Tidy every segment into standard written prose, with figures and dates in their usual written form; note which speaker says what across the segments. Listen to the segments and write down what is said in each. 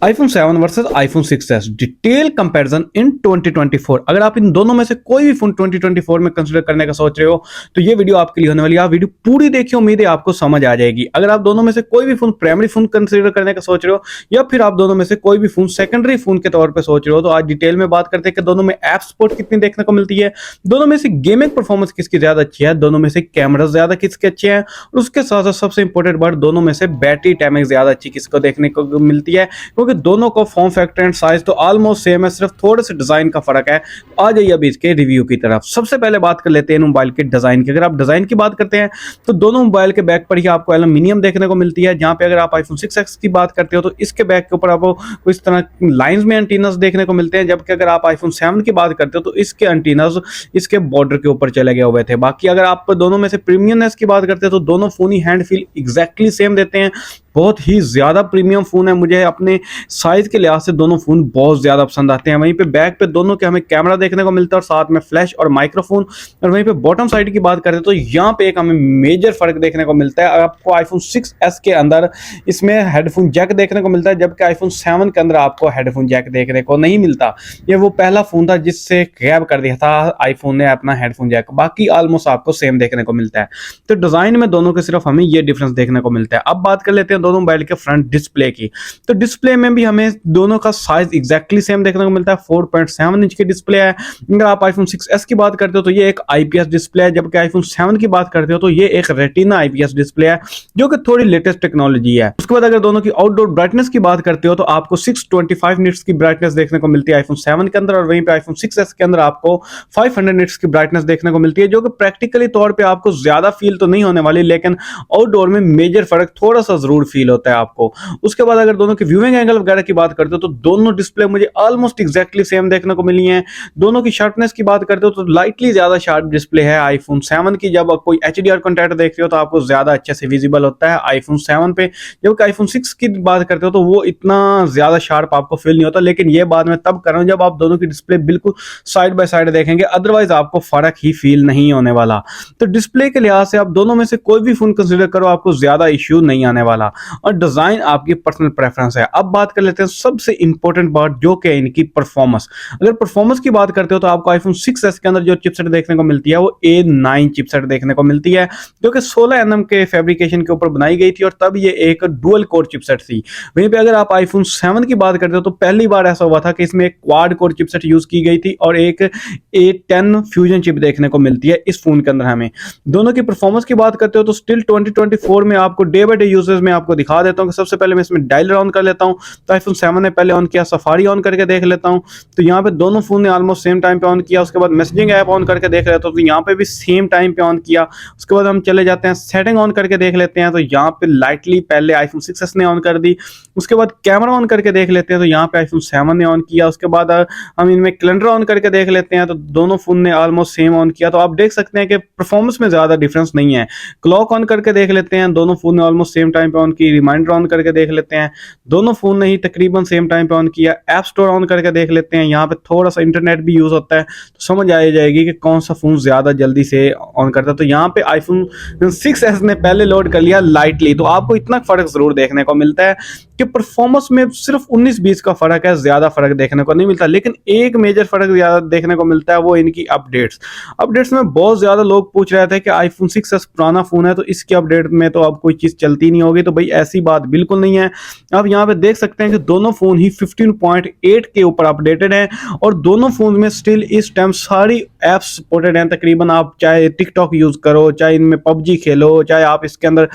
Speaker 1: iPhone 7 versus iPhone 6s detail comparison in 2024। अगर आप इन दोनों में से कोई भी फोन 2024 में कंसीडर करने का सोच रहे हो तो ये वीडियो आपके लिए होने वाली है। आप वीडियो पूरी देखिए, उम्मीद है आपको समझ आ जाएगी। अगर आप दोनों में से कोई भी फोन प्राइमरी फोन कंसीडर करने का सोच रहे हो या फिर आप दोनों में से कोई भी फोन सेकेंडरी फोन के तौर पर सोच रहे हो तो आज डिटेल में बात करते हैं कि दोनों में ऐप सपोर्ट कितनी देखने को मिलती है, दोनों में से गेमिंग परफॉर्मेंस किसकी ज्यादा अच्छी है, दोनों में से कैमरा ज्यादा किसके अच्छे हैं और उसके साथ साथ सबसे इंपॉर्टेंट बात, दोनों में से बैटरी टाइमिंग ज्यादा अच्छी किसको देखने को मिलती है, क्योंकि दोनों को फॉर्म फैक्टर एंड साइज तो ऑलमोस्ट सेम है, सिर्फ थोड़े से डिजाइन का फर्क है। तो आ जाइए अभी इसके रिव्यू की तरफ। सबसे पहले बात कर लेते हैं मोबाइल के डिजाइन की। अगर आप डिजाइन की बात करते हैं तो दोनों मोबाइल के बैक पर ही आपको एल्यूमिनियम देखने को मिलती है, जहां पे अगर आप iPhone 6s की बात करते हो तो इसके बैक के ऊपर आपको इस तरह लाइंस में एंटीनास देखने को मिलते हैं, जबकि अगर आप iPhone 7 की बात करते हो तो इसके एंटीनास इसके बॉर्डर के ऊपर चले गए हुए थे। बाकी अगर आप दोनों में से प्रीमियमनेस की बात करते हो तो दोनों फोन ही हैंड फील एग्जैक्टली सेम देते हैं। बहुत ही ज्यादा प्रीमियम फोन है, मुझे अपने साइज के लिहाज से दोनों फोन बहुत ज्यादा पसंद आते हैं। वहीं पे बैक पे दोनों के हमें कैमरा देखने को मिलता है और साथ में फ्लैश और माइक्रोफोन। और वहीं पे बॉटम साइड की बात करें तो यहाँ पे एक हमें मेजर फर्क देखने को मिलता है। आपको iPhone 6s के अंदर इसमें हेडफोन जैक देखने को मिलता है, जबकि iPhone 7 के अंदर आपको हेडफोन जैक देखने को नहीं मिलता। ये वो पहला फोन था जिससे गैब कर दिया था आईफोन ने अपना हेडफोन जैक, बाकी ऑलमोस्ट आपको सेम देखने को मिलता है। तो डिजाइन में दोनों के सिर्फ हमें ये डिफरेंस देखने को मिलता है। अब बात कर लेते हैं दोनों मोबाइल के फ्रंट डिस्प्ले की। तो डिस्प्ले में भी हमें दोनों का साइज एग्जैक्टली सेम देखने को मिलता है। 4.7 इंच की डिस्प्ले है। अगर आप iPhone 6s की बात करते हो तो ये एक IPS डिस्प्ले है, जबकि iPhone 7 की बात करते हो तो ये एक रेटिना IPS डिस्प्ले है, जो कि थोड़ी लेटेस्ट टेक्नोलॉजी है। उसके बाद अगर दोनों की आउटडोर ब्राइटनेस की बात करते हो तो आपको 625 निट्स की ब्राइटनेस देखने को मिलती है iPhone 7 के अंदर, और वहीं पे iPhone 6s के अंदर आपको 500 निट्स की ब्राइटनेस देखने को मिलती है, जो कि प्रैक्टिकली तौर पे आपको ज्यादा फील तो नहीं होने वाली, लेकिन आउटडोर में मेजर फर्क थोड़ा सा जरूर फील होता है आपको। उसके बाद अगर दोनों के व्यूइंग एंगल वगैरह की बात करते हो तो दोनों डिस्प्ले मुझे ऑलमोस्ट एग्जैक्टली सेम देखने को मिली हैं। दोनों की शार्पनेस की बात करते हो तो लाइटली ज्यादा शार्प डिस्प्ले है iPhone 7 की। जब आप कोई HDR कंटेंट देख रहे हो तो आपको ज्यादा अच्छे से विजिबल होता है iPhone 7 पे, जबकि iPhone 6 की बात करते हो तो वो इतना ज्यादा शार्प आपको फील नहीं होता। लेकिन ये बात मैं तब कर रहा हूं जब आप दोनों की डिस्प्ले बिल्कुल साइड बाय साइड देखेंगे, अदरवाइज आपको फर्क ही फील नहीं होने वाला। तो डिस्प्ले के लिहाज से आप दोनों में से कोई भी फोन कंसीडर करो, आपको ज्यादा इश्यू नहीं आने वाला, और डिजाइन आपकी पर्सनल प्रेफरेंस है। अब बात कर लेते हैं सबसे इंपॉर्टेंट बात, जो कि इनकी परफॉर्मेंस। अगर परफॉर्मेंस की बात करते हो तो आपको iPhone 6s के अंदर जो चिपसेट देखने को मिलती है वो A9 चिपसेट देखने को मिलती है, जो कि 16 nm के फैब्रिकेशन के ऊपर बनाई गई थी, और तब ये एक डुअल कोर चिपसेट थी। वहीं पे अगर आप iPhone 7 की बात करते हो तो पहली बार ऐसा हुआ था कि इसमें एक क्वाड कोर चिपसेट यूज की गई थी और एक A10 फ्यूजन चिप देखने को मिलती है इस फोन के अंदर हमें। दोनों की परफॉर्मेंस की बात करते हो तो स्टिल 2024 में आपको डे बाय डे यूजेस में आपको दिखा देता हूं कि सबसे पहले मैं इसमें डायलर ऑन कर लेता हूं। तो iPhone 7 ने पहले ऑन किया, सफारी ऑन करके देख लेता हूं तो यहाँ पे दोनों फोन ने ऑलमोस्ट सेम टाइम पे ऑन किया। उसके बाद मैसेजिंग ऐप ऑन करके देख लेता हूं तो यहाँ पे भी सेम टाइम पे ऑन किया। उसके बाद हम चले जाते हैं सेटिंग ऑन करके देख लेते हैं, तो यहाँ पे लाइटली पहले iPhone 6s ने ऑन कर दी। उसके बाद कैमरा ऑन करके देख लेते हैं तो यहाँ पे iPhone 7 ने ऑन किया। उसके बाद हम इनमें कैलेंडर ऑन करके देख लेते हैं तो दोनों फोन ने ऑलमोस्ट सेम ऑन किया। तो आप देख सकते हैं कि परफॉर्मेंस में ज्यादा डिफरेंस नहीं है। क्लॉक ऑन करके देख लेते हैं, दोनों फोन ने ऑलमोस्ट सेम टाइम पे ऑन की। रिमाइंडर ऑन करके देख लेते हैं, दोनों फोन ने ही तकरीबन सेम टाइम पे ऑन किया। ऐप स्टोर ऑन करके देख लेते हैं, यहाँ पे थोड़ा सा इंटरनेट भी यूज होता है तो समझ आ जाएगी कि कौन सा फोन ज्यादा जल्दी से ऑन करता है। तो यहाँ पे iPhone 6s ने पहले लोड कर लिया लाइटली, तो आपको इतना फर्क जरूर देखने को मिलता है कि परफॉर्मेंस में सिर्फ 19-20 का फर्क है, ज्यादा फर्क देखने को नहीं मिलता। लेकिन एक मेजर फर्क ज्यादा देखने को मिलता है, वो इनकी अपडेट्स में बहुत ज्यादा लोग पूछ रहे थे कि iPhone 6s पुराना फोन है तो इसकी अपडेट में तो अब कोई चीज चलती नहीं होगी। तो भाई ऐसी बात बिल्कुल नहीं है। आप यहाँ पे देख सकते हैं कि दोनों फोन ही 15.8 के ऊपर अपडेटेड हैं, और दोनों फोन में स्टिल इस टाइम सारी एप्स सपोर्टेड हैं तकरीबन। आप चाहे टिकटॉक यूज करो, चाहे इनमें PUBG खेलो, चाहे आप इसके अंदर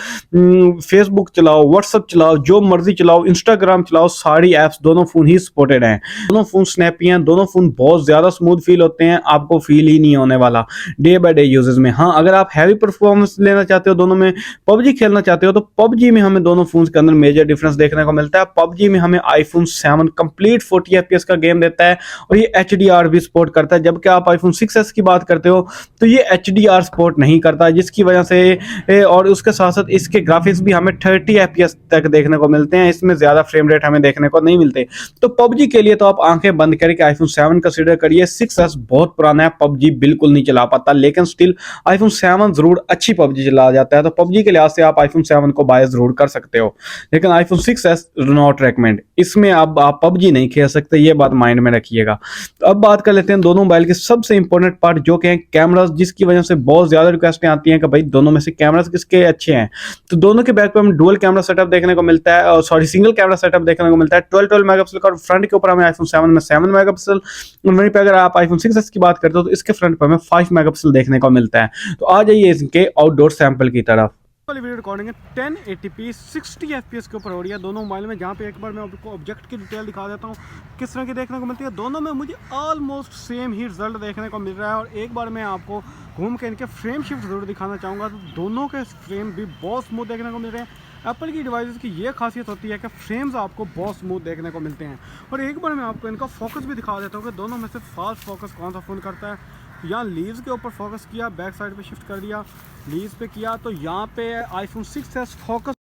Speaker 1: फेसबुक चलाओ, व्हाट्सएप चलाओ, जो मर्जी चलाओ, इंस्टाग्राम चलाओ, सारी एप्स दोनों फोन ही सपोर्टेड हैं। दोनों फोन स्नैपी हैं, दोनों फोन बहुत ज्यादा स्मूथ फील होते हैं, आपको फील ही नहीं होने वाला डे बाय डे यूजेस में। हाँ, अगर आप हैवी परफॉर्मेंस लेना चाहते हो, दोनों में PUBG खेलना चाहते हो, तो PUBG में हमें दोनों फोन के अंदर मेजर डिफरेंस देखने को मिलता है। PUBG में हमें iPhone 7 कंप्लीट 40 FPS का गेम देता है और ये HDR भी सपोर्ट करता है, जबकि आप iPhone 6 6s की बात करते हो तो ये HDR सपोर्ट नहीं करता, जिसकी वजह से और उसके साथ साथ इसके ग्राफिक्स भी हमें 30 FPS तक देखने को मिलते हैं, इसमें ज़्यादा फ्रेम रेट हमें देखने को नहीं मिलते। तो पबजी के लिए तो आप आंखें बंद करके आईफोन 7 कंसीडर करिए। 6s बहुत पुराना है, पबजी बिल्कुल नहीं चला पाता, लेकिन स्टिल आईफोन 7 जरूर अच्छी पबजी चला जाता है। तो पबजी के लिहाज से आप आईफोन 7 को बाय जरूर कर सकते हो, लेकिन आईफोन 6s नॉट रेकमेंड, इसमें अब आप पबजी नहीं खेल सकते, ये बात माइंड में रखिएगा। तो अब बात कर लेते हैं दोनों मोबाइल के सबसे इंपॉर्टेंट पार्ट जो कि है कैमरास, जिसकी वजह से बहुत ज्यादा रिक्वेस्टें आती हैं कि भाई दोनों में से कैमरास किसके अच्छे हैं। तो दोनों के बैक पे हमें डुअल कैमरा सेटअप देखने को मिलता है, और सॉरी सिंगल कैमरा सेटअप देखने को मिलता है 12 मेगापिक्सल का, और फ्रंट के ऊपर हमें आईफोन 7 में 7 मेगापिक्सल। वहीं पे अगर आप आईफोन 6s की बात करते हो तो इसके फ्रंट पे हमें 5 मेगापिक्सल देखने को मिलता है। तो आ जाइए इसके आउटडोर सैंपल की तरफ। वाली वीडियो रिकॉर्डिंग है 1080p 60 FPS के ऊपर हो रही है दोनों मोबाइल में, जहाँ पे एक बार मैं आपको ऑब्जेक्ट की डिटेल दिखा देता हूँ किस तरह की देखने को मिलती है। दोनों में मुझे ऑलमोस्ट सेम ही रिजल्ट देखने को मिल रहा है, और एक बार मैं आपको घूम के इनके फ्रेम शिफ्ट जरूर दिखाना चाहूँगा। तो दोनों के फ्रेम भी बहुत स्मूथ देखने को मिल रहे हैं। एप्पल की डिवाइसेस की ये खासियत होती है कि फ्रेम्स आपको बहुत स्मूथ देखने को मिलते हैं। और एक बार मैं आपको इनका फोकस भी दिखा देता हूँ कि दोनों में से फास्ट फोकस कौन सा फ़ोन करता है। यहाँ लीव्स के ऊपर फोकस किया, बैक साइड पे शिफ्ट कर दिया, लीव्स पे किया, तो यहाँ पे आईफोन 6s फोकस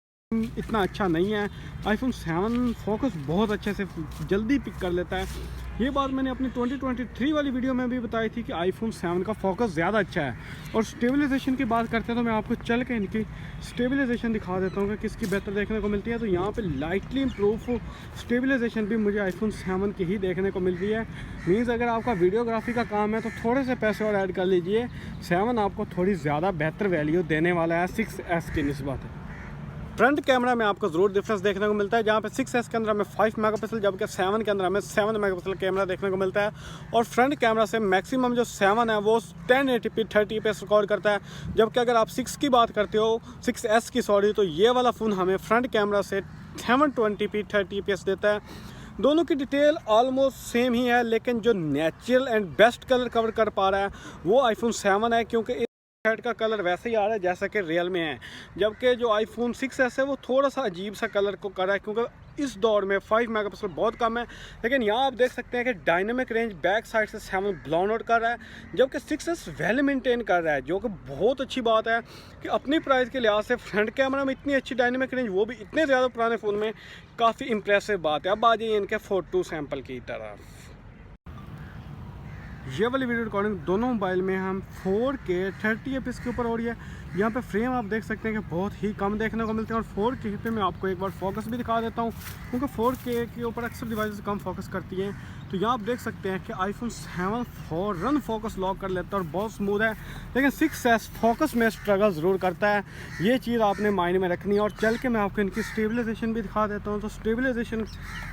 Speaker 1: इतना अच्छा नहीं है। आईफोन 7 फोकस बहुत अच्छे से जल्दी पिक कर लेता है। ये बात मैंने अपनी 2023 वाली वीडियो में भी बताई थी कि आईफोन 7 का फोकस ज़्यादा अच्छा है। और स्टेबलाइजेशन की बात करते हैं तो मैं आपको चल के इनकी स्टेबलाइजेशन दिखा देता हूँ कि किसकी बेहतर देखने को मिलती है। तो यहाँ पे लाइटली इम्प्रूव स्टेबलाइजेशन भी मुझे आईफोन 7 की ही देखने को मिल रही है। मीन्स अगर आपका वीडियोग्राफी का काम है तो थोड़े से पैसे और ऐड कर लीजिए, 7 आपको थोड़ी ज़्यादा बेहतर वैल्यू देने वाला है 6s की निस्बत। फ्रंट कैमरा में आपको ज़रूर डिफरेंस देखने को मिलता है, जहाँ पे 6s के अंदर हमें 5 मेगापिक्सल जबकि 7 के अंदर हमें 7 मेगापिक्सल कैमरा देखने को मिलता है। और फ्रंट कैमरा से मैक्सिमम जो 7 है वो 1080p 30fps रिकॉर्ड करता है, जबकि अगर आप 6 की बात करते हो 6s की सॉरी, तो ये वाला फ़ोन हमें फ्रंट कैमरा से 720p 30fps देता है। दोनों की डिटेल ऑलमोस्ट सेम ही है, लेकिन जो natural and best colour cover कर पा रहा है वो आईफोन 7 है, क्योंकि हेड का कलर वैसे ही आ रहा है जैसा कि रियल में है। जबकि जो आईफोन 6s है वो थोड़ा सा अजीब सा कलर को कर रहा है, क्योंकि इस दौर में 5 मेगापिक्सल बहुत कम है। लेकिन यहाँ आप देख सकते हैं कि डायनामिक रेंज बैक साइड से 7 ब्लाउन आउट कर रहा है, जबकि 6s वेल मेंटेन कर रहा है, जो कि बहुत अच्छी बात है कि अपनी प्राइस के लिहाज से फ्रंट कैमरा में इतनी अच्छी डायनामिक रेंज, वो भी इतने ज़्यादा पुराने फ़ोन में, काफ़ी इंप्रेसिव बात है। अब आ जाइए इनके फोटो सैंपल की तरफ। ये वाली वीडियो रिकॉर्डिंग दोनों मोबाइल में हम 4K 30fps के ऊपर हो रही है। यहाँ पे फ्रेम आप देख सकते हैं कि बहुत ही कम देखने को मिलते हैं, और 4K पे मैं आपको एक बार फोकस भी दिखा देता हूँ, क्योंकि 4K के ऊपर अक्सर डिवाइसेस कम फोकस करती हैं। तो यहाँ आप देख सकते हैं कि आईफोन 7 फौरन फोकस लॉक कर लेता है और बहुत स्मूथ है, लेकिन 6s फोकस में स्ट्रगल ज़रूर करता है। ये चीज़ आपने माइंड में रखनी है। और चल के मैं आपको इनकी स्टेबलाइजेशन भी दिखा देता हूँ। तो स्टेबलाइजेशन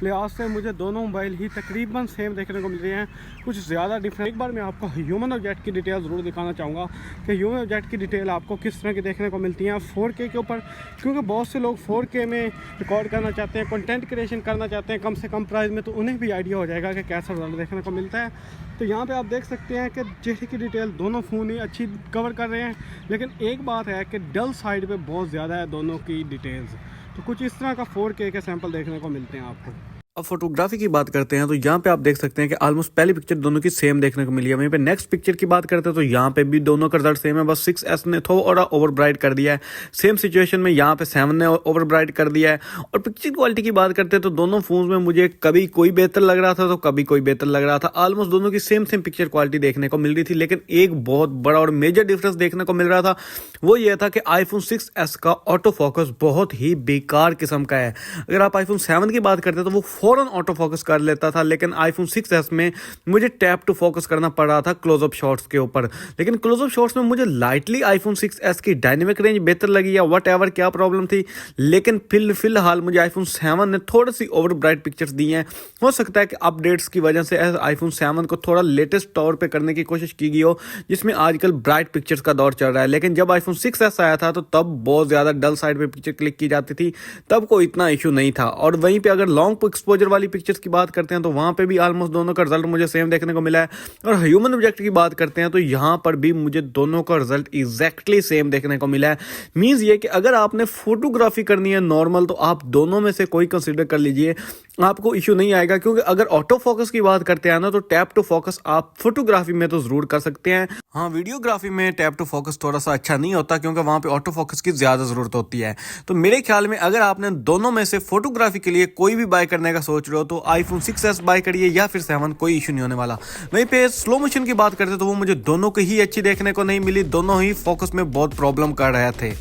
Speaker 1: लिहाज से मुझे दोनों मोबाइल ही तकरीबन सेम देखने को मिल रहे हैं, कुछ ज़्यादा डिफरेंट। एक बार मैं आपको ह्यूमन ऑब्जेक्ट की डिटेल ज़रूर दिखाना चाहूँगा कि ह्यूमन ऑब्जेक्ट की डिटेल आपको किस तरह की देखने को मिलती है 4K के ऊपर, क्योंकि बहुत से लोग 4K में रिकॉर्ड करना चाहते हैं, कंटेंट क्रिएशन करना चाहते हैं कम से कम प्राइस में, तो उन्हें भी आइडिया हो जाएगा कि कैसा रिजल्ट देखने को मिलता है। तो यहाँ पे आप देख सकते हैं कि चेहरे की डिटेल दोनों फ़ोन ही अच्छी कवर कर रहे हैं, लेकिन एक बात है कि डल साइड पे बहुत ज़्यादा है दोनों की डिटेल्स। तो कुछ इस तरह का 4K के सैंपल देखने को मिलते हैं आपको।
Speaker 2: अब फोटोग्राफी की बात करते हैं तो यहाँ पे आप देख सकते हैं कि ऑलमोस्ट पहली पिक्चर दोनों की सेम देखने को मिली है। वहीं पे नेक्स्ट पिक्चर की बात करते हैं तो यहाँ पे भी दोनों का रिजल्ट सेम है, बस 6s ने थोड़ा ओवर ब्राइट कर दिया है। सेम सिचुएशन में यहाँ पे 7 ने ओवर ब्राइट कर दिया है। और पिक्चर क्वालिटी की बात करते हैं तो दोनों फोन में मुझे कभी कोई बेहतर लग रहा था तो कभी कोई बेहतर लग रहा था। ऑलमोस्ट दोनों की सेम पिक्चर क्वालिटी देखने को मिल रही थी, लेकिन एक बहुत बड़ा और मेजर डिफरेंस देखने को मिल रहा था, वो ये था कि आईफोन 6s का ऑटो फोकस बहुत ही बेकार किस्म का है। अगर आप आईफोन 7 की बात करते हैं तो वो फौरन ऑटो फोकस कर लेता था, लेकिन आईफोन 6s में मुझे टैप टू फोकस करना पड़ रहा था क्लोजअप शॉट्स के ऊपर। लेकिन क्लोजअप शॉट्स में मुझे लाइटली आईफोन 6s की डायनेमिक रेंज बेहतर लगी या वट एवर क्या प्रॉब्लम थी, लेकिन फिलहाल मुझे आईफोन 7 ने थोड़ी सी ओवर ब्राइट पिक्चर्स दी हैं। हो सकता है कि अपडेट्स की वजह से आईफोन 7 को थोड़ा लेटेस्ट तौर पे करने की कोशिश की गई हो, जिसमें आजकल ब्राइट पिक्चर्स का दौर चल रहा है। लेकिन जब आईफोन 6s आया था तो तब बहुत ज़्यादा डल साइड पे पिक्चर क्लिक की जाती थी, तब कोई इतना इशू नहीं था। और वहीं पे अगर लॉन्ग एक्सपोजर एक्सपोजर वाली पिक्चर्स की बात करते हैं तो वहाँ पे भी ऑलमोस्ट दोनों का रिजल्ट मुझे सेम देखने को मिला है। और ह्यूमन ऑब्जेक्ट की बात करते हैं तो यहाँ पर भी मुझे दोनों का रिजल्ट एग्जैक्टली सेम देखने को मिला है। मीन्स ये कि अगर आपने फोटोग्राफी करनी है नॉर्मल तो आप दोनों में से कोई कंसिडर कर लीजिए, आपको इश्यू नहीं आएगा। क्योंकि अगर ऑटो फोकस की बात करते हैं ना तो टैप टू फोकस आप फोटोग्राफी में तो जरूर कर सकते हैं। हाँ, वीडियोग्राफी में टैप टू फोकस थोड़ा सा अच्छा नहीं होता क्योंकि वहाँ पे ऑटो फोकस की ज़्यादा ज़रूरत होती है। तो मेरे ख्याल में अगर आपने दोनों में से फोटोग्राफी के लिए कोई भी बाय करने का सोच रहे हो तो iPhone 6s बाय करिए या फिर 7, कोई इशू नहीं होने वाला। वहीं पे स्लो मोशन की बात करते तो वो मुझे दोनों की ही अच्छी देखने को नहीं मिली, दोनों ही फोकस में बहुत प्रॉब्लम कर रहे थे।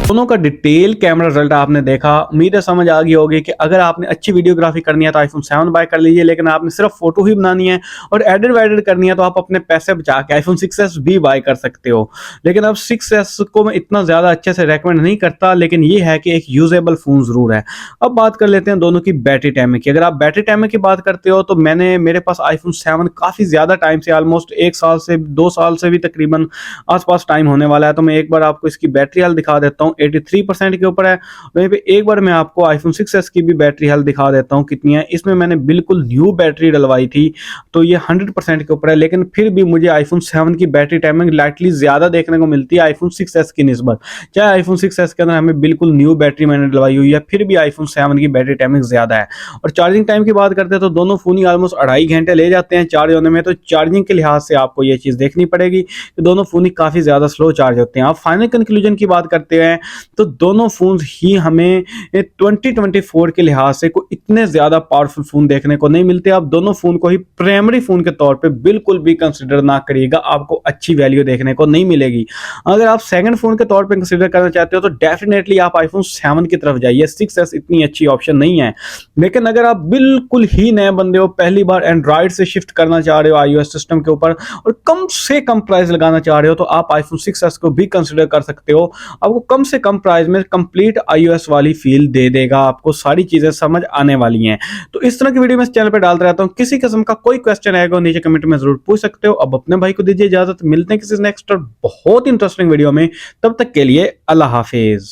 Speaker 1: दोनों का डिटेल कैमरा रिजल्ट आपने देखा, उम्मीद है समझ आ गई होगी कि अगर आपने अच्छी वीडियोग्राफी करनी है तो iPhone 7 बाय कर लीजिए, लेकिन आपने सिर्फ फोटो ही बनानी है और एडिट वैडिट करनी है तो आप अपने पैसे बचा के iPhone 6s भी बाय कर सकते हो। लेकिन अब 6s को मैं इतना ज़्यादा अच्छे से रेकमेंड नहीं करता, लेकिन ये है कि एक यूजेबल फ़ोन ज़रूर है। अब बात कर लेते हैं दोनों की बैटरी टाइमिंग की। अगर आप बैटरी टाइमिंग की बात करते हो तो मेरे पास iPhone 7 काफ़ी ज़्यादा टाइम से, ऑलमोस्ट 1 साल से 2 साल से भी तकरीबन आसपास टाइम होने वाला है। तो मैं एक बार आपको इसकी बैटरी हेल्थ दिखा देता हूँ, 83% के ऊपर है। वहीं पे एक बार मैं आपको iPhone 6s की भी बैटरी हेल्थ दिखा देता हूँ कितनी है। इसमें मैंने बिल्कुल न्यू बैटरी डलवाई थी तो ये 100% के ऊपर है, लेकिन फिर भी मुझे iPhone 7 की बैटरी टाइमिंग लाइटली ज़्यादा देखने को मिलती है iPhone 6s की निस्बत। चाहे iPhone 6s के अंदर हमें बिल्कुल न्यू बैटरी मैंने डलवाई हुई है, फिर भी iPhone 7 की बैटरी टाइमिंग ज़्यादा है। और चार्जिंग टाइम की बात करते हैं तो दोनों फ़ोन ही ऑलमोस्ट 2.5 घंटे ले जाते हैं चार्ज होने में। तो चार्जिंग के लिहाज से आपको ये चीज़ देखनी पड़ेगी कि दोनों फ़ोन ही काफ़ी ज़्यादा स्लो चार्ज होते हैं। आप फाइनल कंक्लूजन की बात करते हैं तो दोनों फ़ोन ही हमें 2024 के लिहाज से कोई इतने ज़्यादा पावरफुल फ़ोन देखने को नहीं मिलते। आप दोनों फ़ोन को ही प्राइमरी फ़ोन के तौर पे बिल्कुल भी कंसिडर ना करिएगा, आपको अच्छी वैल्यू देखने को नहीं मिलेगी। अगर आप सेकंड फ़ोन के तौर पे कंसिडर करना चाहते हो तो डेफिनेटली आप iPhone 7 की तरफ जाइए। 6s इतनी अच्छी ऑप्शन नहीं है। लेकिन अगर आप बिल्कुल ही नए बंदे हो, पहली बार एंड्रॉयड से शिफ्ट करना चाह रहे हो iOS सिस्टम के ऊपर और कम से कम प्राइस लगाना चाह रहे हो तो आप iPhone 6s को भी कंसिडर कर सकते हो। आपको कम से कम प्राइस में कंप्लीट iOS वाली फील दे देगा, आपको सारी चीजें समझ आने वाली हैं। तो इस तरह की वीडियो मैं इस चैनल पे डालता रहता हूँ। किसी किस्म का कोई क्वेश्चन आएगा नीचे कमेंट में जरूर पूछ सकते हो। अब अपने भाई को दीजिए इजाजत, मिलते हैं किसी नेक्स्ट और बहुत इंटरेस्टिंग वीडियो में। तब तक के लिए अल्लाह हाफिज।